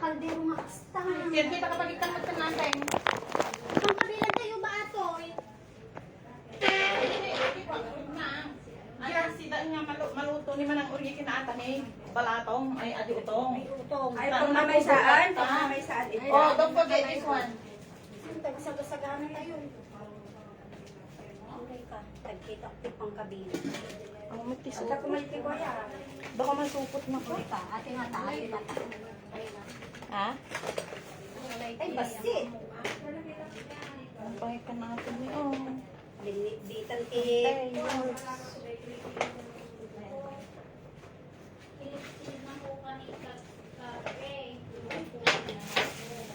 kaldero nga kasta. Yan kita kapag ikan magtanateng. Ang kabilang kayo ba ato? Ayan, sida niya maluto ni manang uri kinaatan eh. Balatong, ay adi utong. Utong. Ay, pag mamay saan? Pag mamay saan? Oh, don't forget this one. Tagsagana tayo. Okay ka. Tagkita ko pang kabilang. Ang magtiso. At ako may tigoya. Baka masupot na ko. Ika, ate nga tayo. Ha? Ay, basti. Ang pangit ka natin eh. Oh. Bitan tip.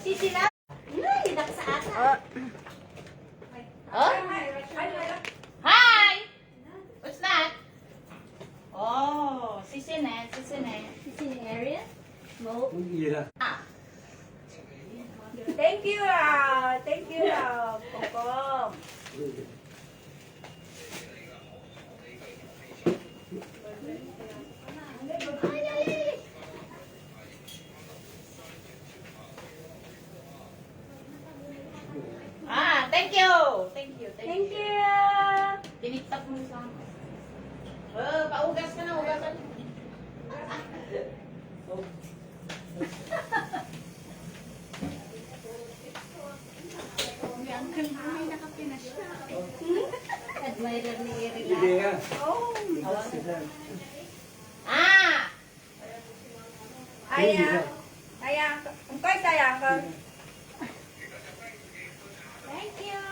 Sisila. Ay, sa asa. Oh? Hi! What's that? Oh, sisine, sisine. Sisili area? Mo. Ah. Thank you, thank you, Pongpong. Ah, thank you. Thank you. Thank you. Tinitap mo sa akin. Oh, paugas ka na, ugasan. Admirer ni Erika. Idea. Oh, Ah! ayah, ayah, engkau saya kan? Thank you.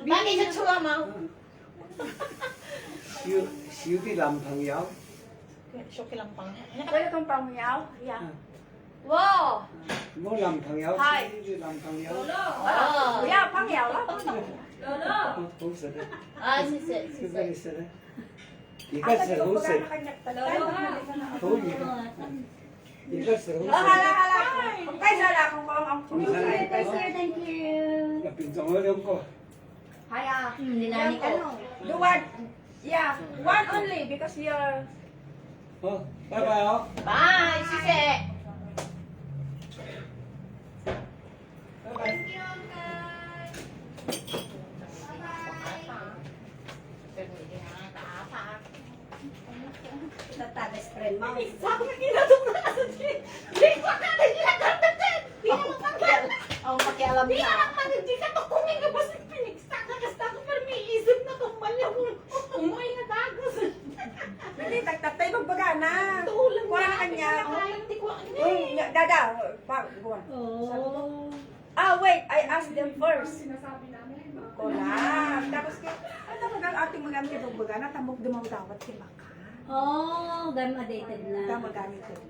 Bakit sa chua mo? Siupi 남방이야. Shoki lang pang. Welcome pangyaw. Yeah. Wow! 뭐 남방이야? Hi. 시우피 남방이야. Oh. Yeah, pangyaw lah. 보스래. Ah, sisi. 그거리 쓰래. Apa 이것을 tu 보스. bukan kanya Lolo. 도이가. 이것을 Oh, 보스. hala hala. Engkau salah kung ang Hi. Thank you. 빈정을 엮고. Haya. Nilani ka no. Do one. Yeah, one only because you're. 바이바이요. Bye, sisi. Thank you, Uncle. Tata, best friend mo. Sabi ka kinatong na sa chin. Hindi ko na nagkakatatin. Hindi naman pagkala. Ang pakialam Di na. ka naman, hindi ka to kuming bas pinigsak na kasta ko pero may isip na tumalya mo. Umuwi na dagos. Hindi, tagtatay magbagana. Tulang Kuha na kanya. Hindi ko Dada, pa, kuha. Oh. Ah, wait, I asked them first. Ko lang. Tapos, ano magang ating magamit ng bagana, tamog dumaw dawat si Maka. Oh, gam-dated na. Tama gamit ko na.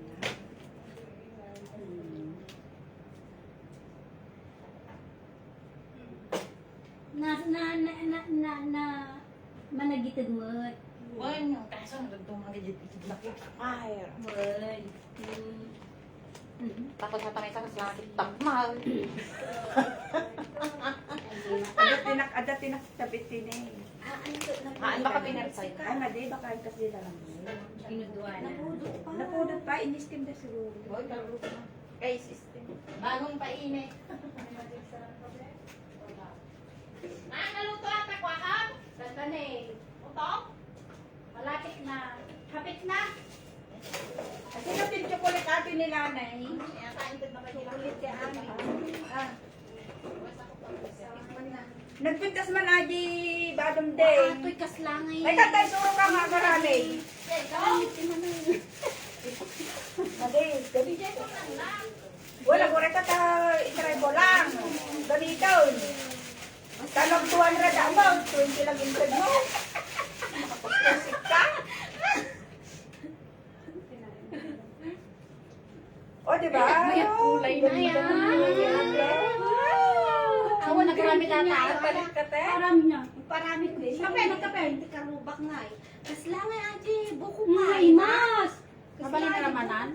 Managitid mo. Wan, yung kaso nagdugtong mga gajit-gajit laki. Ay, Word. takot sa tanay sa kaslakit. Takmal. Ada tinak tapit tini. Haan baka pinarsay. Ay, madi, baka kasi lang. Pinudwa na. Napudot pa, inistim na siguro. Huwag laro na. Kay system. Bagong painit. Naluto ata ko aham. Ganda na eh. Utong? Malapit na. Kapit na. Kasi natin chocolate atin nila na eh. Kaya kaintid na kayo. Chocolate si Ami. Ah. Nagpintas man aji badong day. Ato'y kaslangay. May tatay suro ka nga karami. Madi, gabi dyan. Wala, gura ka ta itry mo lang. Ganito. Tanong 200 amount, 20 lang intend mo. Kapag-klasik ka. O, diba? May kulay na yan. Awa, nagrami na tayo. Palit ka, te? Parami na. Parami ko. Kape, nagkape. Hindi ka rubak nga eh. Kaslangay, aji. Buko pa. Ay, mas. Kabali na namanan.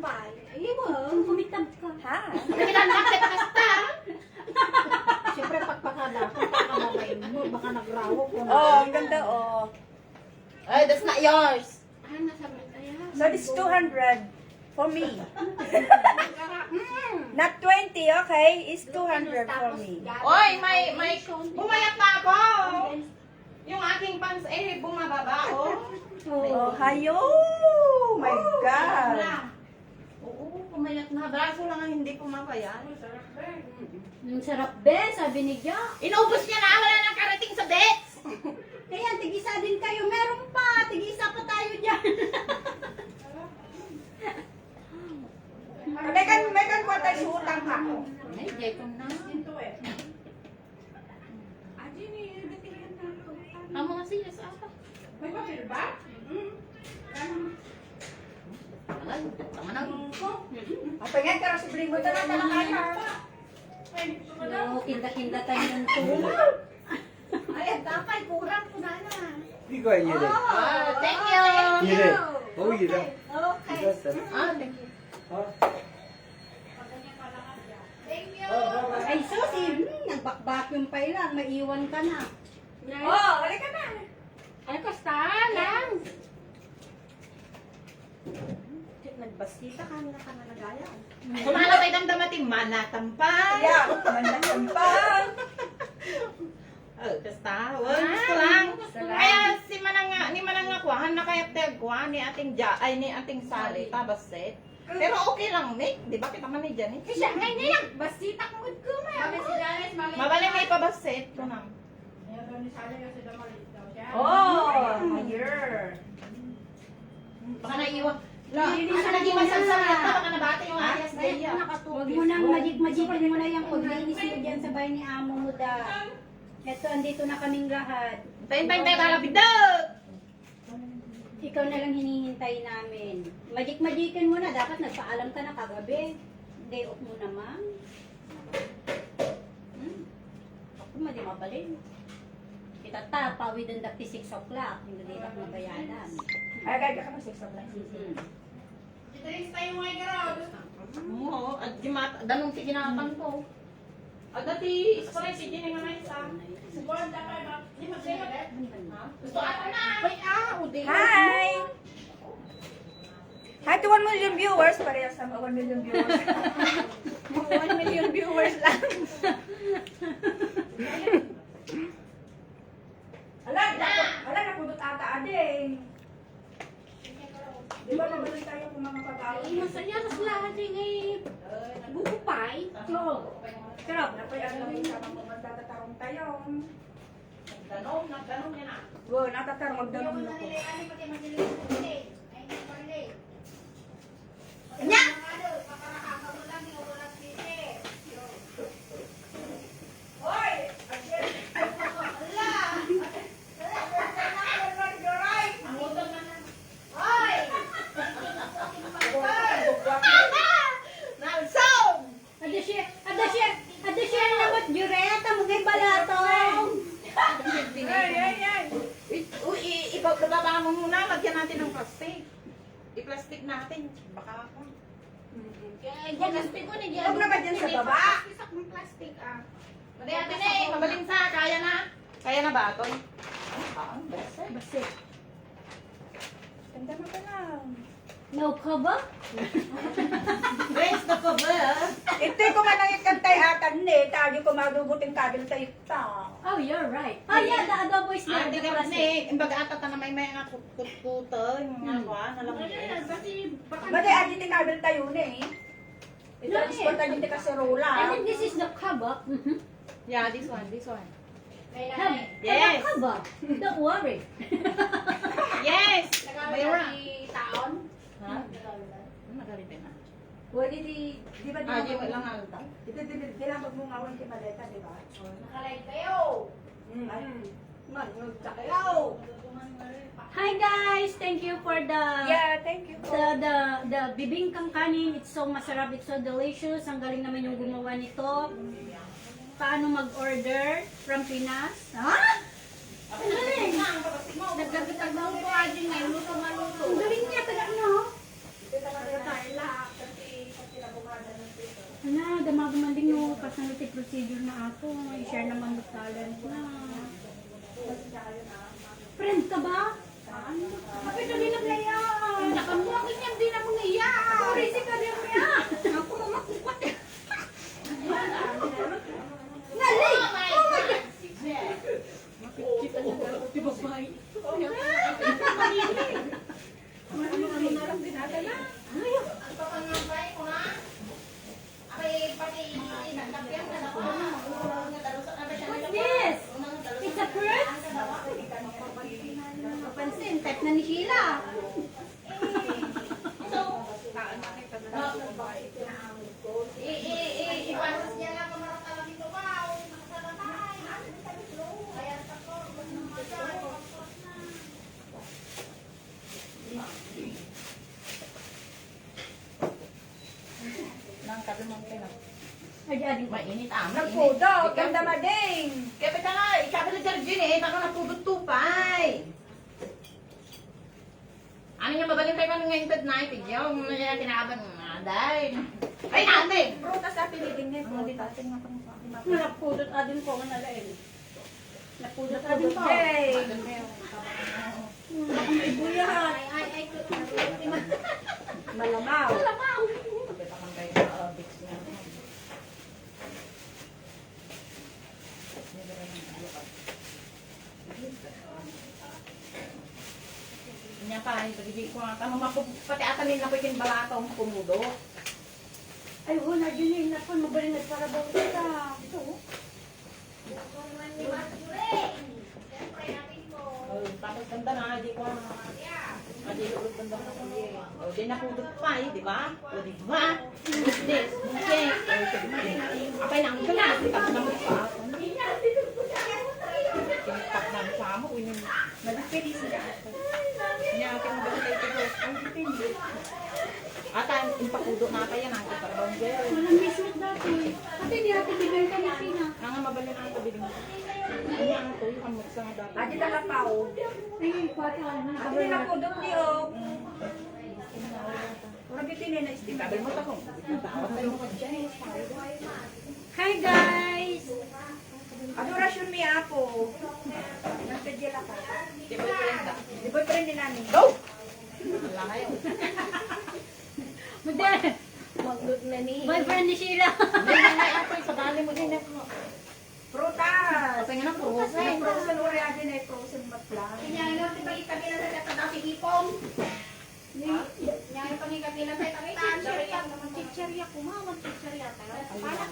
Ay, mo. Kumitab ka. Ha? Kinanakit ka kasta. Siyempre, pagpakada. Kung pakamabay mo, baka nagrawo ko. Oh, ang ganda, oh. Ay, that's not yours. Ay, nasa ayan. So this 200 for me. Not 20, okay? It's 200 for me. Oy, may bumayat pa ako. Yung aking pants bumababa, oh. Oh, hayo! Oh my God! Oo, pumayat na. Braso lang ang hindi pumapayat. Ang sarap, be, sabi ni Gya. Inubos niya na, wala nang karating sa bets. Kaya, tigisa din kayo. Meron pa. Tigisa pa tayo dyan. May kan kuha tayo suutang ka ako. Ay, Jekon na. Ang mga siyas ata. May papel ba? Ay, tama na. Pengen ka sa bling mo na lang kaya. No, kinda-kinda tayo ng tulo. Ay, tapay, kurang ko na na. 이거 이래. Thank you. 이래. 이래. Okay. 이겼어. Thank you. 어? Thank you. Ay, Susi, nagbak-vacuum pa lang. Maiwan ka na. Oh, halika na. Ay, basta lang. Nagbasita ka na nagaya. Kumalabay damdamating manatampay. Yeah, manang-tampang. Oh, basta. Well, gusto lang. Kaya si ni manang nga kuhan na kaya tegwa ni ating ni ating sali tabaset. Pero okay lang, Nick. Di ba kita man ni Janet? Siya, ay nilang, basita ko ko Mabali may pabaset ko nang. Oh, here. Baka naiwan. Baka naiwan sa salat na. Baka nabati yung alias Deya. Huwag mo nang majik-majikin mo na yung paglinis mo dyan sa bahay ni Amo mo da. Ito, andito na kaming lahat. Tayin para bidog! Ikaw na lang hinihintay namin. Majik-majikin mo na. Dapat nagpaalam ka na kagabi. Day off mo naman. Ako mali mabalin. Kita ta, pawid ang dati 6 o'clock. Hindi dito na bayadan. Ay, kaya ka mag-6 o'clock. Oo, at di danong si ginapan ko. At dati, ispray si Jenny nga may isa. Gusto ata na. Hi! Hi to 1 million viewers. Parehas sama 1 million viewers. 1 million viewers lang. Ala, napudot ata ade. Di ba mabalik tayo kung mga pagkain? Masaya mas lahat yung buko pie. Oo. Sarap. Napay ano yung sama mo magtatatarong tayo. Nagdanong niya na. Go, natatarong magdanong na ko. Kanya! Hoy! Ada siya naman jureta mo kay balatong. Uy, ibababa mo muna. Lagyan natin ng plastic. I-plastic natin. Baka ako. Plastic ko ni Huwag naman dyan sa baba. Plastic ah. Madayatin eh. Mabaling sa. Kaya na. Kaya na ba, Toy? Ang best eh. Basta. Ganda mo ka lang. No cover? Raise the cover. Ito ko man ang ikantay atan ni. Tayo ko madubuting kabil tayo ta. Oh, you're right. Oh yeah, the adobo is Ah, there. di The ka plastic. ni. Imbaga ata ta na may mga kutkuto. Yung mga kuha. Nalang Baday adi ti kabil tayo ni. Ito is ko tayo ti I kaserola. think this is the cover. Yeah, this one. This one. Have Yes. a cover. Don't worry. Yes! Mayroon. Taon? Ha? Magalit na. Pwede di ba Ah, di di ba? mo lang alta. Di lang magmungawan ti maleta, di ba? Nakalay kayo. Ay, man, kayo. Hi guys, thank you for the Yeah, thank you. the bibingkang kanin. It's so masarap, it's so delicious. Ang galing naman yung gumawa nito. Paano mag-order from Pinas? Ha? Ang galing. Nagkagitagdaw ko aji ngayon. Luto. Ang galing niya talaga, no? Ano, damag-manding no, personality procedure na ako. I-share naman ng talent na. Friend ka ba? Kapit na nilaglaya. Nakamuha ko Ay, ading Mainit ah. Nagpudot, ganda mading. Kaya pita nga, ikabi na dyan eh. Baka napudot tupay. Ano niya mabalintay pa ngayon pet night? Yung mga kinakaban nga dahil. Ay, natin! Prutas sa piniding niya. napudot adin ko nga nalain. Napudot adin ko. Yay! Ibuyat. Malamaw. Niya pa, pagiging ko nga tanong pati ata nila ko yung balatong kumudo. Ay, na din na po mabalingat para ba kita. Ito. Oh, tapos ganda na, di ko hindi ulit ganda na kundi. O, di napudot pa eh, di ba? O, di ba? This, okay. Apay na ang gala, di ka naman pa. Kinipak na sa mo, yun. Malapit sila. Niya, kaya mabalintay ko. Ang dipindi. Ata, impakudo na kaya na, iparabang gero. Walang bisnet dati. Ate, hindi natin bibili ka ni Sina. Nang mabalin ang kabiling. Ano ang ito, yung kamuksa nga dapat. Adi talapaw. Ay, kwata. Adi na po doon niyo. Orang gitu na istika. Sabi mo takong. Hi guys! Adorasyon mi apo. Nagtadya ka. Di ba yung da? Di boyfriend din namin. Go! Wala kayo. Model! Maglut na ni. Boyfriend ni Sheila. Ay, ako, sa dali mo din ako. Prutas. Kasi nga na po. Ay, frozen uri adi na frozen batla. Chicherya ko, mama. Chicherya tayo. Panak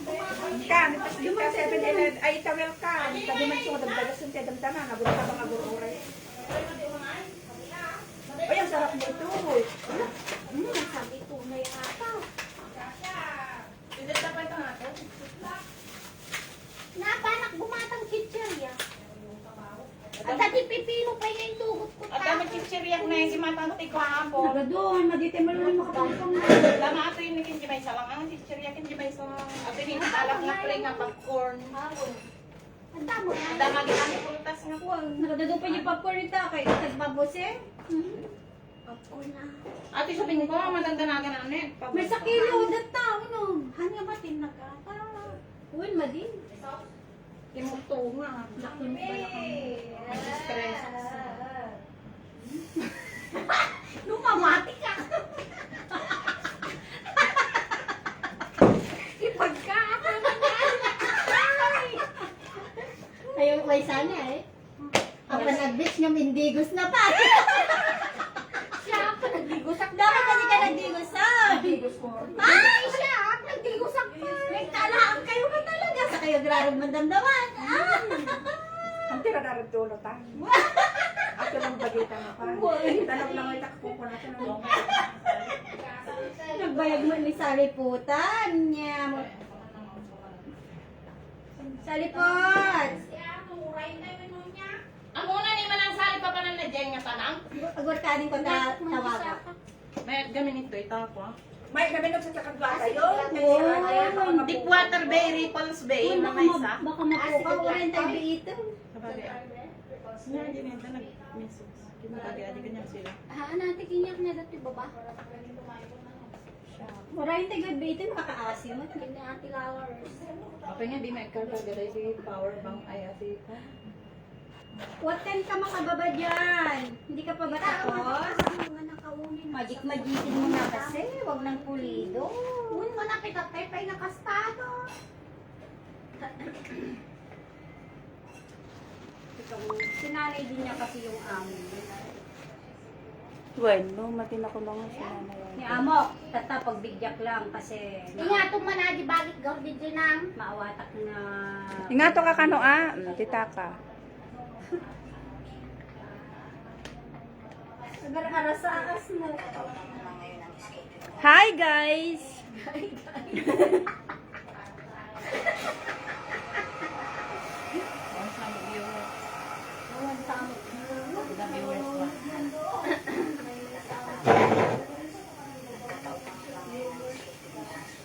Kan, pas di ka 7-Eleven ay tawel ka. Tadi man sudah dagas ng tedam tanan, naguro ka bang aguro ore. Ay, ang sarap nito. sabi ko na yung ata. Napanak bumatang chicherya. At dati pipino pa yung tugot ko At dami chichiriyak na yung gimatanot ikaw hapo. Nagadoon, madite malulong makapagpang na. Lama ato yung naging gimay salang. Ang chichiriyak yung gimay salang. At yung alak na play nga popcorn. Ang damo na. At dama ginamit pulutas nga po. Nakadado pa yung popcorn nito. Kaya nagbabos eh. Popcorn na. Ate sabihin ko, matanda na ka na. May sakilo, data. Ano? Hanya ba tinagkata? Uy, madin. Kimukto nga. Lakon pa Stress. Lumamati ka. Ipagka. Ayaw, may sana eh. Ang panag-bitch ng indigos na pa. Siya, panagdigosak pa. Dapat hindi ka nagdigosak. Ay, siya, nagdigosak pa. Nagtalaan kayo ka talaga. Sa kayo grarag mandamdaman. Ang tira na rin tulo ta. Ako lang bagita na pa. Tanong lang ay takpo ko na ito. Nagbayag mo ni Saliputan niya. Salipot! Ang una ni manang sali pa panan na dyan nga tanang. Agwarkanin ko na tawaga. May gamin ito, ito ako. May nabinog sa sakadwasa yun. Deepwater Bay, Ripples Bay, na may isa. Baka mapuka, wala yung tayo ito. Sabagay. Nga, din ito, nag-misos. Kinagagay, ganyan sila. Natin kinyak na dati baba. Wala yung tayo ito, makakaasim. Hindi na ati lawers. Okay nga, di may kagagay si power bank ay ati ito. What time ka makababa dyan? Hindi ka pa ba tapos? Magic-magicin mo na kasi. Huwag nang pulido. Huwag mo na kita pepay na kastado. Sinanay din niya kasi yung amo. Bueno, matin ako lang sa nanay. Ni amo, tata pagbigyak lang kasi Ingato man na di bagit gawin din ang maawatak na... Ingato ka kano tita ka. Agar-arasaas mo. Hi guys!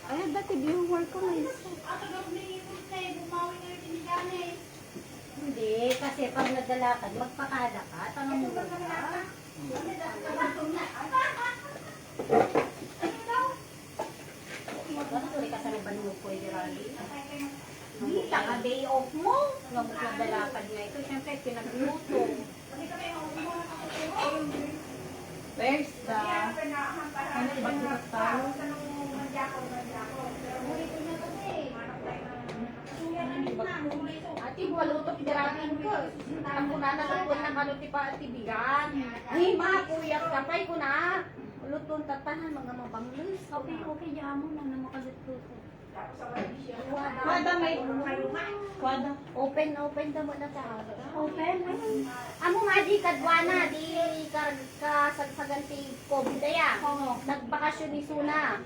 Ay, dati viewers maglalakad, magpakala ka, tanong mo ba? Magpapatuloy ka sa naban mo po, Rally. Hindi, taka day off mo. Huwag mo maglalakad nga ito. Siyempre, pinagluto. Where's the... Ano ba ito tayo? Ati, maluto pidaramin ko. Ako na nalutun ng kaluti pa at tibigan. Ay, ma, kuyak ka pa, ko na. Lutun tatahan, mga mabanglis. Okay, okay, diyan mo na makaluto. Kwada may... Kwada. Open daw na ta. Open? Amo nga di kadwana, di kasagsagan ti COVID ya. Oo. Nagbakasyon ni Suna.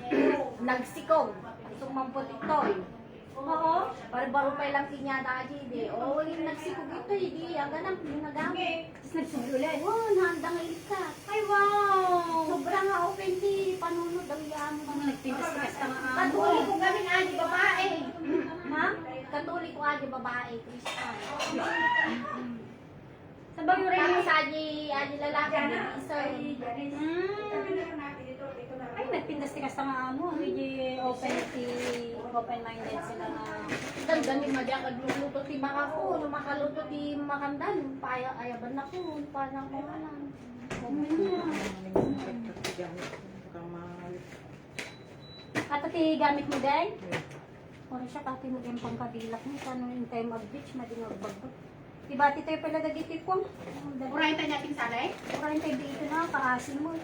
Nagsikog. Sumampot itoy. Oo. Baro-baro pa lang kinyada aji di. O, yung nagsikog ito, di. Ang ganang pinagamit. Tapos nagsulit ulit. Oh, nahandang ka. Ay, wow! Sobrang nga open di. Panunod ang yan. Mga nagpintas-pintas ka nga amo. Katuli ko galing aji babae. Ha? Katuli ko aji babae. Kristal. Sa Bayo rin. Tapos aji lalaki. Isa. Ay, nagpintas-pintas ka nga amo. Hindi open-minded sila na. Ganun madya kagluluto ti makako, makaluto ti makandan, paya ayaban na ko, panang ko na lang. Ato ti gamit mo day? Kung siya kati mo yung pangkabilak mo, kano yung time of beach, mading magbagbag. Diba ti tayo pala dagiti ko? Urayin tayo natin salay? Urayin tayo dito na, kaasin mo.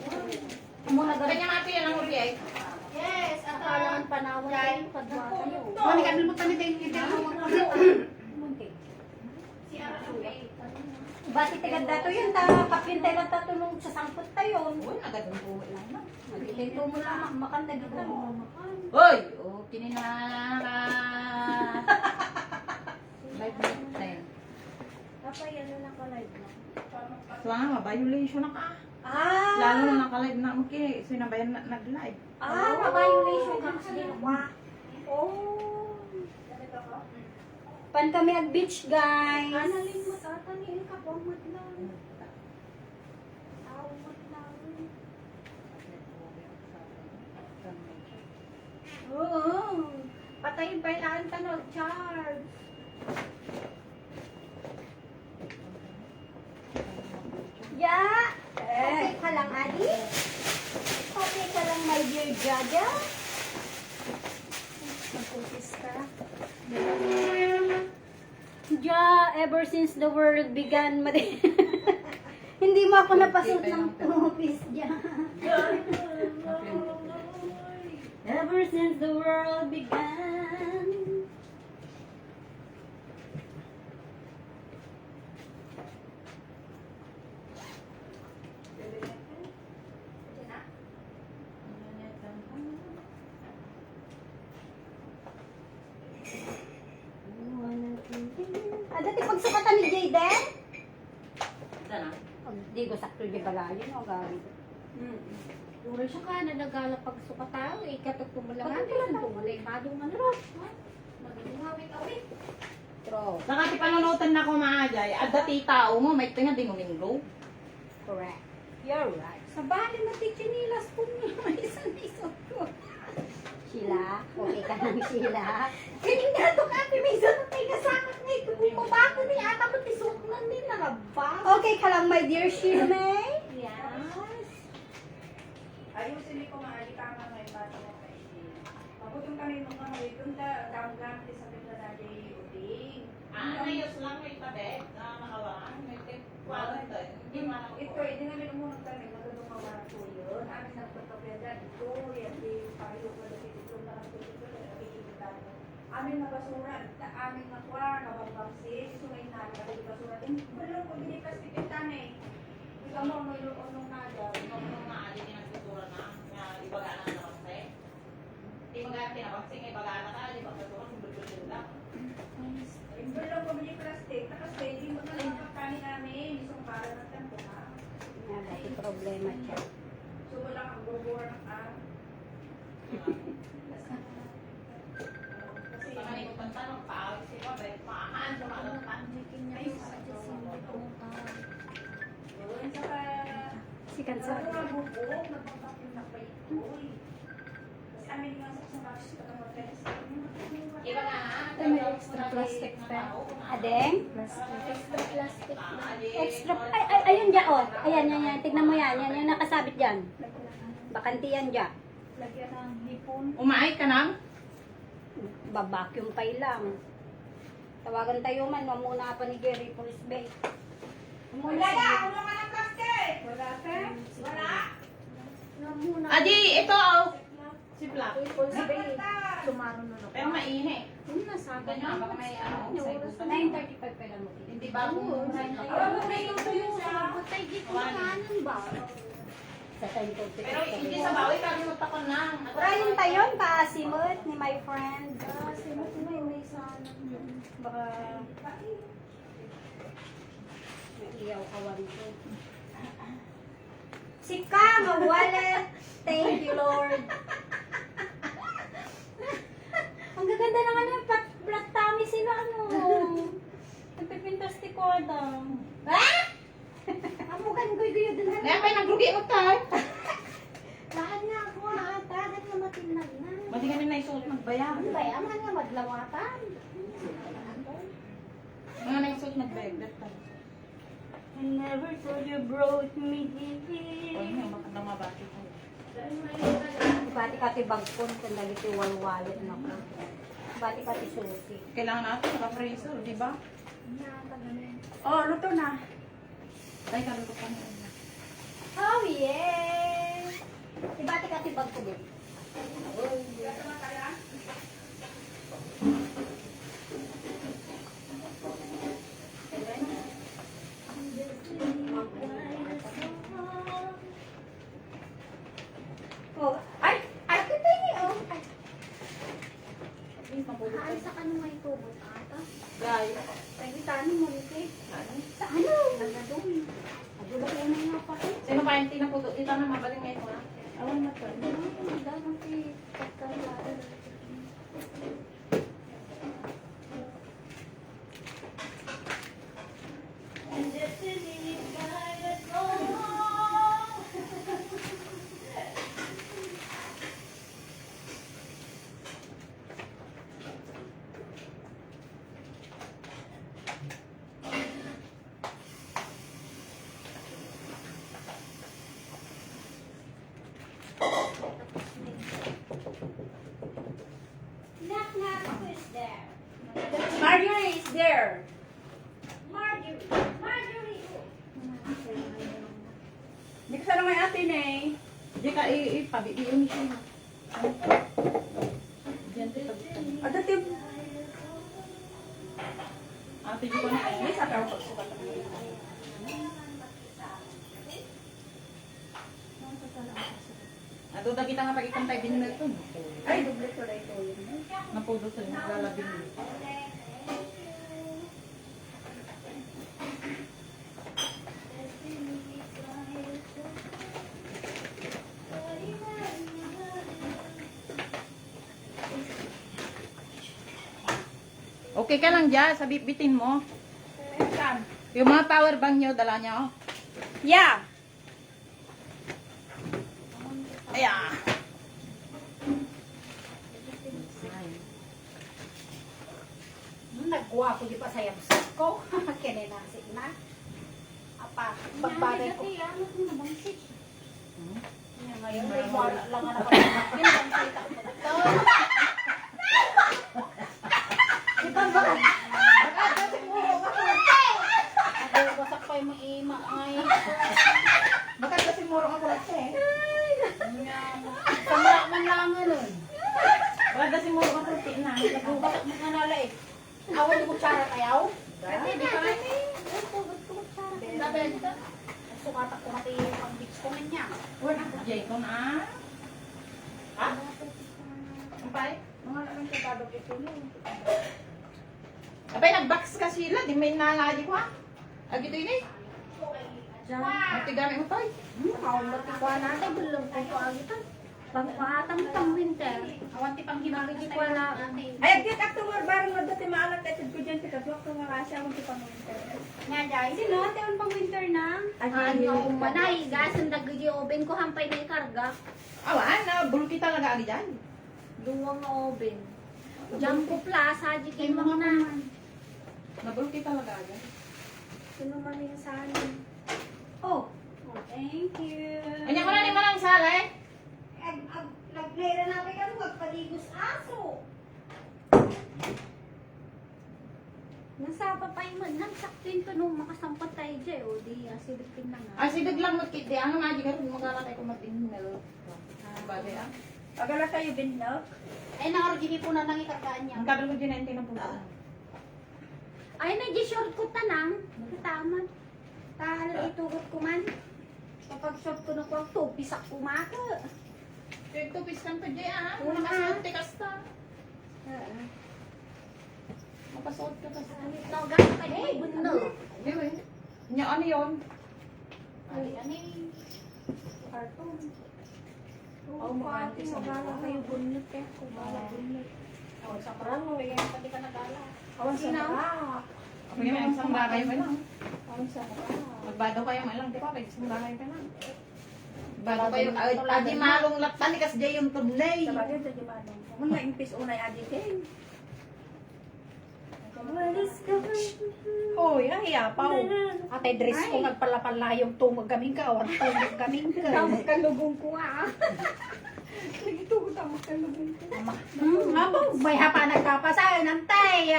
Muna Kanya ganun. nga ito yan ang mabiyay. Yes, at kailangan panawal tayo, kadwa tayo. Mami, kami mo tayo din. Munti. Si Arasugay. Bati tagad dato yun, kapintay lang tatulong sa sangkot tayo. Uy, agad ang buwi lang na. Magkito mo lang, makandagit lang. Hoy! Oh, kinina ka... 5 minutes na yun. Kapay, ano na ka live na? So, ma-violation na ka. Ah! Lalo na naka-live na. Okay, sinabayan na nag-live. Ma-violation ka kasi ginawa. Oh! Pan kami ag beach, guys. Analin mo, tataniin ka, bumot lang. Tawag lang. Oo. Patayin pa yung tanong, Charles. Yeah! Okay ka lang, Adi? Okay ka lang, my dear Jaja? Mag-focus ka. Ja, ever since the world began, hindi mo ako napasok ng tupis, Ja. Ever since the world began. Ah, dati pagsukatan ni Jayden? Sana? Hindi ko sakto di balayin o gawin. Ura siya ka na nagala pagsuka tao, ikatok tumulangan. Pagod pala tao. Tumulay, badong man ron. Magiging True. Saka ti panunutan na ko maajay. At dati tao mo, may ito nga dinuminggo. Correct. You're right. Sa bali na tichinilas ko niya. May isang isot ko. Sheila, okay ka lang, Sheila. Kining dato ka, may sunod na sakit na ito. Bumabako ni ata mo tisok na din na rabang. Okay ka lang, my dear Sheila May? Yes. Ayusin ko maali ka nga may bata mo kay Mabutong kami nung mga doon ta gamgam ti sa pila na di uding. Ayos lang may tabi na nakawaan. May tip. Hindi man ako. Ito, hindi namin umunong kami, magandang mawala po yun. Amin nagpapapeda dito, yan di payo ko na dito na dito na nakikita mo. Amin na basura, amin na kwa, nabagbangsi, sumay na, nakikita basura din. Wala ko, hindi kasi pipitan eh. Ikaw mo, may unong naga. Nung maali ni nagsutura na, nga ibaga na naman sa'yo. Di mga pinapasing, ibaga na ka, di ba kasuran, bulbul lang. Hindi lang po may plastic, tapos hindi mo na lang pagkain namin, isang para ng tempo ha. Yan, dati problema siya. So wala kang gugura ng araw. Kasi may kupanta ng pawis. Diba? Paan, lumalatan. Yun, saka... Si Kansa. Bubog, nagpapapin na pa ito. Tapos amin nga sa bakit ka ng hotel. Iba nga. Ito may extra plastic pa. Adeng? Extra plastic na. Extra. Ay, ayun dyan, oh. Ayan, yan, yan. Tignan mo yan. Yan, yung nakasabit dyan. Bakanti yan dyan. Lagyan ng hipon. Umaay ka nang? Babacuum pa lang. Tawagan tayo man. Mamuna pa ni Gary Police Bay. Wala na! Wala ka ng plastic! Wala ka? Wala? Adi, ito oh. Si Black. Sumaro na Pero mainit. Yun na, sabi Ganyan, baka may ano, sa ikutan. 9:35 pa lang mo. Hindi ba Oo, Patay dito na kanan ba? Sa 10:35. Pero hindi sa bawi, kalimutan ko na. Ryan tayon, paasimot ni my friend. May sana. Baka may iyaw kawan ko. Si Kang, a wallet. Thank you, Lord. Ang gaganda naman yung black tummy sila, ano. Nagpipintas ti Korda. Ha? Ang mukhang guy-guyo din. Kaya pa nagrugi mo tayo. Tahan nga ako, tahan nga matinag na. Mati kami na isuot magbayar. Ano ba yan? Nga madlawatan. Mga na isuot magbayar. I never thought you brought me Huwag here. niyo, makandang mabati ko. Bati ka ti bagpon, kandali ti walwalit na ko. Bati ka ti susi. Kailangan natin naka-freezer, di ba? Oh, luto na. Ay, kaluto pa na. Oh, yeah! Ibati ka ti bagpo din. Oh, ay! Ay, kita niyo! Oh. Ay. Ay, sa kanong may tubot ata. Gaya. Ay, tani mo nito. Sa ano? Nagadong. Ano ba yan na nga pa? Sino pa yung tinaputo? Ito na mabaling ngayon mo na. Awan na to. Dagang kay pagkalala. Knock, knock, who is there? Marjorie is there. Marjorie! Marjorie! Hindi ka sana may atin eh. Di ka ipabibiyon siya. Diyan tayo. At dati, Ate, di ko na. may sa tao pagsukat. Ato na kita nga pag-ikantay din na ito. Ay, doble ko na ito yun. Napudo sa naglalabing. Okay ka lang dyan, sa bitbitin mo. Saan? Yung mga power bank nyo, dala nyo. Yeah. Ayan. Nagkuha ko di pa sa yamsik ko. Kinenasik na. Apa, pagbagay ko. Ano kung nabangsit? Ngayon, may wala lang ang nakapagpakin. Ang kita ko na to. Ito ba? Ako, basak pa yung maima. Ay, Bakit kasi murong ako eh? kamara man lang nun. Bakit kasi murong ako na? Basak mo nga nala eh. Awan ko tsara kayaw. Kasi di ka rin. Nabenta. Sukatak ko mati yung pang-beach ko man niya. Wala ko jay ko na. Ha? Ang pay? Mga naman sa badog ito yun. Abay, nag-box ka sila. Di may nalali ko ha. Ag ito yun eh. Diyan. Ang tigamit mo tayo. Ako matikuha natin. Gulang ko pa agitan. Pang winter. Awanti pang hinabig ko na. Ay, agit October, barang na dati maalat at ko dyan, tikadwak ko nga kasi ako di pang-winter. Nga dahil. Sino? Taon pang winter na? Ano, manay, gasan dagdi oven ko hampay na ikarga. Awan, na bulki talaga ali dyan. Duwang oven. Jumbo Plus, haji kayo mga na. Nabulki talaga dyan. Sino man yung sa amin? Oh, thank you. Kanya ko na ni manang sala eh. Naglaira na kayo magpaligos aso. Nasa papay man, nagsaktin to nung makasampat tayo dyan. O di, asidipin na nga. Asidag lang mat kit di ano nga di karon magalatay ko matinel. Bale ah. Pagala tayo binok. Ay, nakarugini po na nang ikargaan niya. Ang kadal ko din ang tinapos. Ay, nag-short ko tanang. Tama. Tala itugot ko man. Kapag short ko na ko, tupisak kumaka. Tupis kan pa dyan ah. Kung nakasuot kasta. Mapasuot ka kasta. No, gano'n kayo may buno. Di ba? Nya ano yun? Ay, ano Cartoon. Oh, makanti sa magala kayo bunot eh. Kubala bunot. Oh, sa Parang eh, pati ka nagala. Awan sa Sino? mga. Ako yung isang bagay pa lang. Awan sa mga. Magbado kayo man lang, di ba? Isang bagay pa lang. Bado kayo, adi malong laktan ni kas jay yung tunay. Sa bagay, sa Jimanong. Kung na-impis unay aditin. Hoy, ang hiyapaw. Ate dress ko nagpalapalayong tumag kaming ka. Awan tumag kaming ka. Tapos kalugong ko ah. Nagitugot ang makalugong ko. Abo, may hapa nagkapasayo ng tay.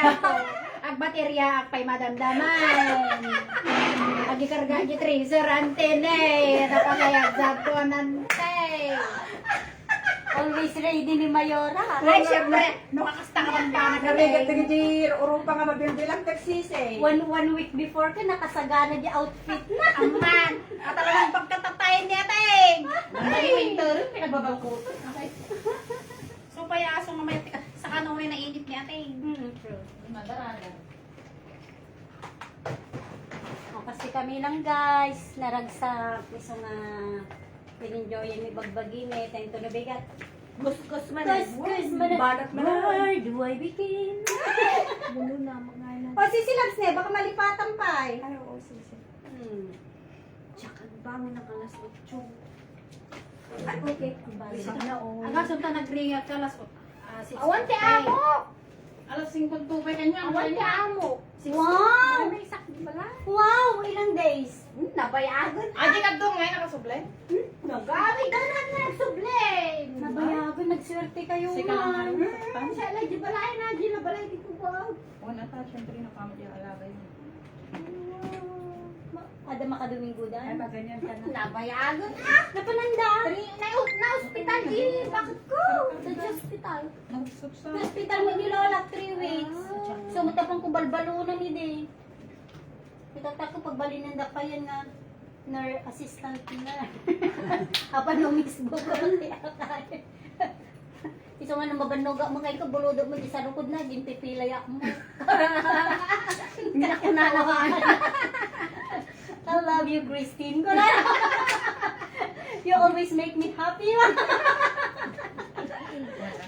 Ag baterya pay madamdaman. Agi karga agi tracer antene. Napakayag ko ng tay. Always ready ni Mayora. Ay, syempre, nakakasta ka man ba na Namigat kami. na gajir, urong pa nga mabilbilang taksis eh. One week before ka, nakasagana di outfit na. Aman, at talagang pagkatatayin niya, ting. Ay, winter, pinagbabalkutan. Okay. So, payaso nga may, sa kanong may nainip niya, ting. True. Madaraga. O, kasi kami lang guys, naragsak. Iso nga, pinenjoyin mi bagbagi mi, tayong to nabigat. Gus-gus man Gus man. Balat man na. Where do I begin? Mulo na, mga ilan. O, sisilabs ne, baka malipatan pa eh. Ay, oo, sisi. Tsaka, bangon ng alas 8. Ay, okay. Sana all. Ang kasunta nag-ring at alas 8. Awan ti amo! Alas 5 tubay kanya. Awan ti amo. Wow! May sakit pala. Wow! Ilang days? Nabayagan. Adi ka doon ngayon nakasuble? Nagami ka na nagsublame. Nabayagan, nagswerte kayo Sika lang man. kayo nasaktan. Siya lang, di balay na, di na balay, di ko ba? Wala ta, syempre nakamali ang alaga yun. Ada makaduming Ay, gudan. maganyan ka na. Nabayagan. Napananda. Na-hospital, di. Bakit ko? Sa hospital. Nagsot sa... Hospital mo nilolak 3 weeks. So, matapang ko balbalunan ni de. Itatak ko pagbalinanda pa yan nga. Assistant na. Apa no misbo ko lang akay. Iso nga nang mabanoga mo kay ko buludo mo di sa lukod na gimpipilay ako mo. Hindi na ko nanawahan. I love you, Christine. You always make me happy.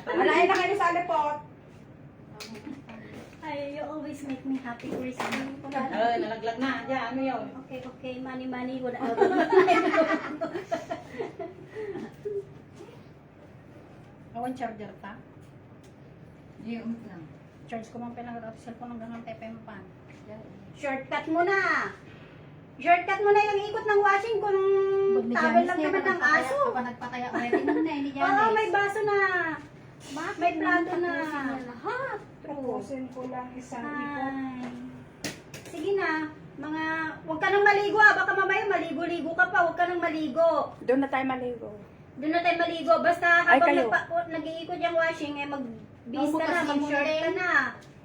Wala na kayo sa alipot. Ay, you always make me happy, Christine. Nalaglag na. Diyan, ano yun? Okay, okay. Money, money. Wala. Awan charger ta. Di, lang. Charge ko man pala ng cellphone hanggang ng TPM pa. Shortcut mo na. Shortcut mo na yung ikot ng washing kung tawel lang naman ng aso. Kapag nagpataya, ready na na, hindi Oo, may baso na. May plato na. Lahat. Tapusin ko lang isang ikot. Ay. Sige na. Mga, huwag ka nang maligo ah. Baka mamaya maligo-ligo ka pa. Huwag ka nang maligo. Doon na tayo maligo. Doon na tayo maligo. Basta Ay, habang kayo. nag-iikot yung washing, eh, mag-bis ka na, Magbukas mag-short mo ka din. na.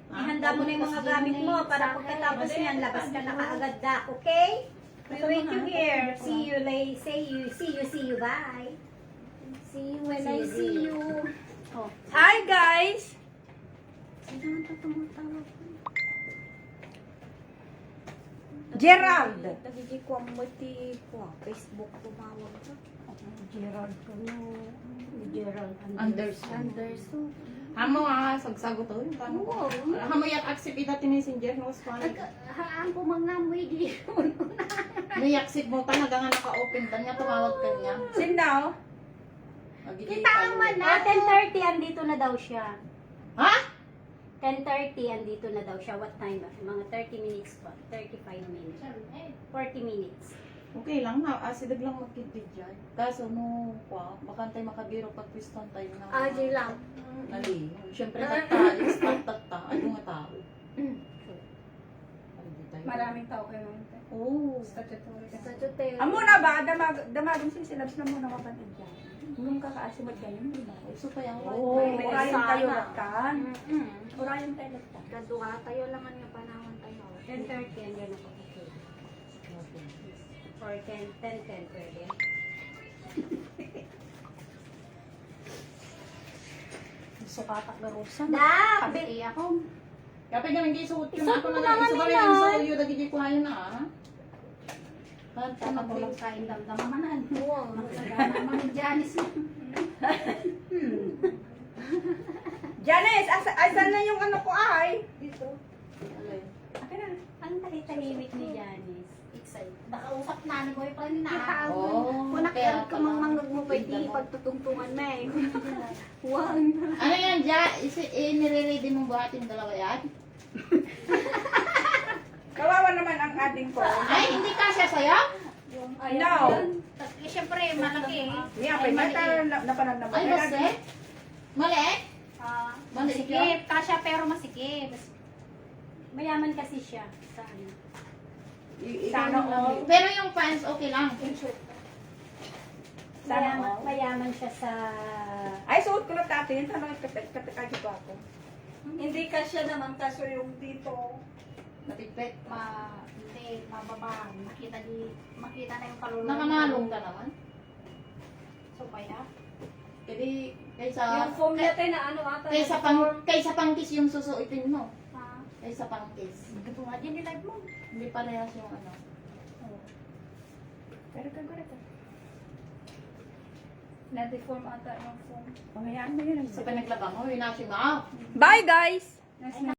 Ihanda mo na yung mga gamit mo para pagkatapos niyan, labas ka na kaagad da. Okay? We wait you here. See you later. See you. Bye. See you when I see you. Oh. Hi guys! Sino ang tatumutawag? Gerald! Nagiging ko ang mati ko. Facebook tumawag ka. Gerald ko no. Gerald Anderson. Anderson. Hamo sagsago to. Oo. Hamo yak aksipida ti messenger no span. Haan po magnamoy di. May yaksip mo talaga nga naka-open dan nga tumawag ka niya. Sino? Kita man na. 10:30 andito na daw siya. Ha? 10:30 andito na daw siya. What time ba? Mga 30 minutes pa. 35 minutes. 40 minutes. Okay lang na, asidag lang magkintid dyan. Kaso no, baka tayo makabiro pag twistan tayo na. di lang. Nali. Siyempre nagtayo, start ano nga tao. Maraming tao kayo. Oo. Statutory. Amo na ba? Damagan silabs na muna kapatid dyan. Nung kakaasimod ganyan, di ba? So kaya Oo, orayon tayo lagtan. Mm. Orayon tayo lagtan. Kaduha tayo lang nga panahon tayo. 10:30 andyan ako. Or 10:10 pwede. Sukatak garusan. Da! Pati ako. Kapag naman gisuot yun, Isuot ako mo na naman isuot yun, yung ah. suyo, dagiti ko hayo na Dapat ko lang kain damdamanan. Oo. Magsagana naman Janice. Janice, asan na yung ano ko ay? Dito. Akin na. Ang tahimik ni Janice. Excited. Nakausap na ni boyfriend na. Oo. Kung nakialit ka mang manggag mo pwede pagtutungtungan na eh. Wag. Ano yan, nire-ready mong buhatin dalawa yan? Kawawa naman ang ating ko. Ay, hindi kasya sa'yo? No. Eh, syempre, malaki. Niya, pa napanan naman. Ay, basta? Mali? Mali Masikip. Kasya pero masikip. Mayaman kasi siya. Sa ano. Sana all. Pero yung pants, okay lang. Mayaman siya sa... Ay, suot ko na tatin. Tanong katikagi ba ako? Hindi ka siya naman kaso yung dito. Natipet. Hindi, mababa. Makita na yung kaluluwa. Nakamalong ka naman. So, kaya? Kasi, kaysa... Yung foam natin na ano ata. Kaysa pangkis yung susuitin mo. Ha? Kaysa pangkis. Ito nga din nilive mo. Hindi parehas yung ano. Pero ka. Na-deform ata yung foam. Pamayaan mo yun. Sa panaglaba mo, yun na siya. Bye, guys!